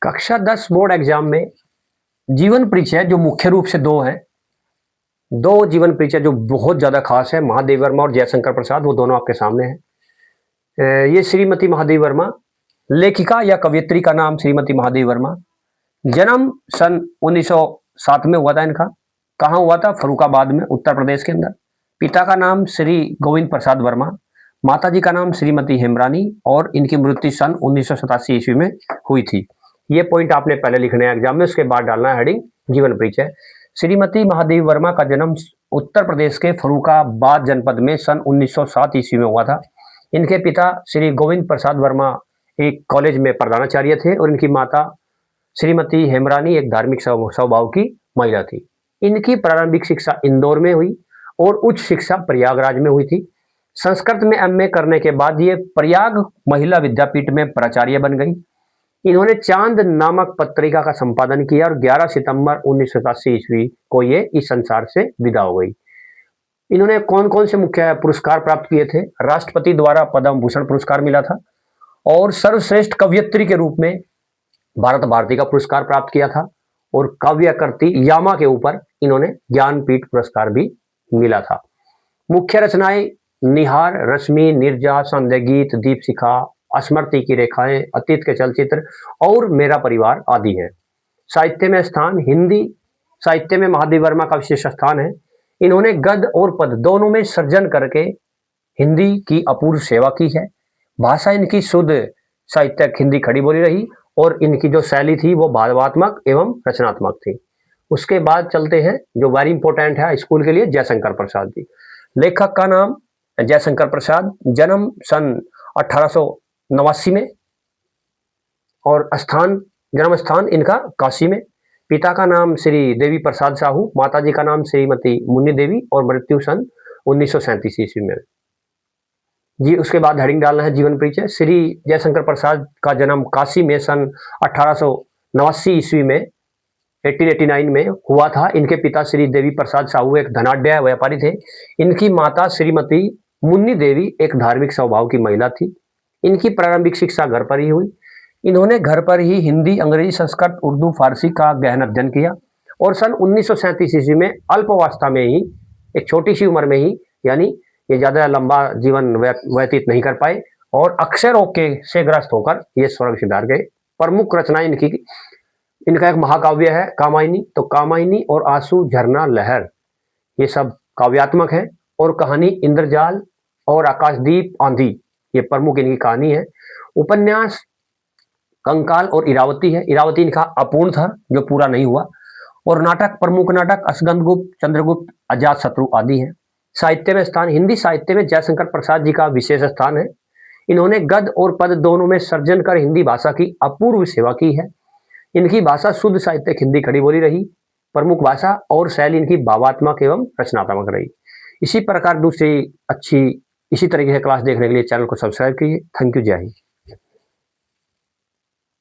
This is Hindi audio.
कक्षा 10 बोर्ड एग्जाम में जीवन परिचय जो मुख्य रूप से दो हैं, दो जीवन परिचय जो बहुत ज़्यादा खास है, महादेव वर्मा और जयशंकर प्रसाद, वो दोनों आपके सामने हैं। ये श्रीमती महादेवी वर्मा, लेखिका या कवयित्री का नाम श्रीमती महादेवी वर्मा। जन्म सन 1907 में हुआ था इनका। कहाँ हुआ था? फर्रुखाबाद में, उत्तर प्रदेश के अंदर। पिता का नाम श्री गोविंद प्रसाद वर्मा, माताजी का नाम श्रीमती हेमरानी और इनकी मृत्यु सन 1987 ईस्वी में हुई थी। ये पॉइंट आपने पहले लिखने हैं एग्जाम में, उसके बाद डालना है हेडिंग जीवन परिचय। श्रीमती महादेवी वर्मा का जन्म उत्तर प्रदेश के फर्रुखाबाद जनपद में सन 1907 ईस्वी में हुआ था। इनके पिता श्री गोविंद प्रसाद वर्मा एक कॉलेज में प्रधानाचार्य थे और इनकी माता श्रीमती हेमरानी एक धार्मिक स्वभाव की महिला थी। इनकी प्रारंभिक शिक्षा इंदौर में हुई और उच्च शिक्षा प्रयागराज में हुई थी। संस्कृत में एमए करने के बाद ये प्रयाग महिला विद्यापीठ में प्राचार्य बन गई। इन्होंने चांद नामक पत्रिका का संपादन किया और 11 सितंबर 1987 ईस्वी को ये इस संसार से विदा हो गई। इन्होंने कौन कौन से मुख्य पुरस्कार प्राप्त किए थे? राष्ट्रपति द्वारा पद्म भूषण पुरस्कार मिला था और सर्वश्रेष्ठ कवयित्री के रूप में भारत भारती का पुरस्कार प्राप्त किया था और काव्यकृति यामा के ऊपर इन्होंने ज्ञानपीठ पुरस्कार भी मिला था। मुख्य रचनाएं निहार, रश्मि, निर्जा, संध्या गीत, दीपशिखा, स्मृति की रेखाएं, अतीत के चलचित्र और मेरा परिवार आदि हैं। साहित्य में स्थान, हिंदी साहित्य में महादेवी वर्मा का विशेष स्थान है। इन्होंने गद्य और पद्य दोनों में सृजन करके हिंदी की अपूर्व सेवा की है। भाषा इनकी शुद्ध साहित्यक हिंदी खड़ी बोली रही और इनकी जो शैली थी वो भावात्मक एवं रचनात्मक थी। उसके बाद चलते हैं जो वेरी इंपॉर्टेंट है स्कूल के लिए, जयशंकर प्रसाद जी। लेखक का नाम जयशंकर प्रसाद, जन्म सन 1889 में और जन्म स्थान इनका काशी में। पिता का नाम श्री देवी प्रसाद साहू, माताजी का नाम श्रीमती मुन्नी देवी और मृत्यु सन 1937 ईस्वी में जी। उसके बाद हेडिंग डालना है जीवन परिचय। श्री जयशंकर प्रसाद का जन्म काशी में सन 1889 ईस्वी में 1889 में हुआ था। इनके पिता श्री देवी प्रसाद साहू एक धनाढ्य व्यापारी थे। इनकी माता श्रीमती मुन्नी देवी एक धार्मिक स्वभाव की महिला थी। इनकी प्रारंभिक शिक्षा घर पर ही हुई। इन्होंने घर पर ही हिंदी, अंग्रेजी, संस्कृत, उर्दू, फारसी का गहन अध्ययन किया और सन 1937 ईस्वी में अल्पावस्था में ही, एक छोटी सी उम्र में ही, यानी ये ज़्यादा लंबा जीवन व्यतीत नहीं कर पाए और अक्षय रोग के से ग्रस्त होकर ये स्वर्ग सिधार गए। प्रमुख रचनाएं इनका एक महाकाव्य है कामायनी। तो कामायनी और आंसू, झरना, लहर, ये सब काव्यात्मक है और कहानी इंद्रजाल और आकाशदीप, आंधी, ये प्रमुख इनकी कहानी है। उपन्यास कंकाल और इरावती है। इरावती इनका अपूर्ण था जो पूरा नहीं हुआ। और नाटक, प्रमुख नाटक अस्कंदगुप्त, चंद्रगुप्त, अजातशत्रु आदि हैं। साहित्य में स्थान, हिंदी साहित्य में जयशंकर प्रसाद जी का विशेष स्थान है। इन्होंने गद्य और पद्य दोनों में सर्जन कर हिंदी भाषा की अपूर्व सेवा की है। इनकी भाषा शुद्ध साहित्यिक हिंदी खड़ी बोली रही। प्रमुख भाषा और शैली इनकी भावात्मक एवं रचनात्मक रही। इसी प्रकार दूसरी अच्छी इसी तरीके से क्लास देखने के लिए चैनल को सब्सक्राइब कीजिए। थैंक यू, जय हिंद।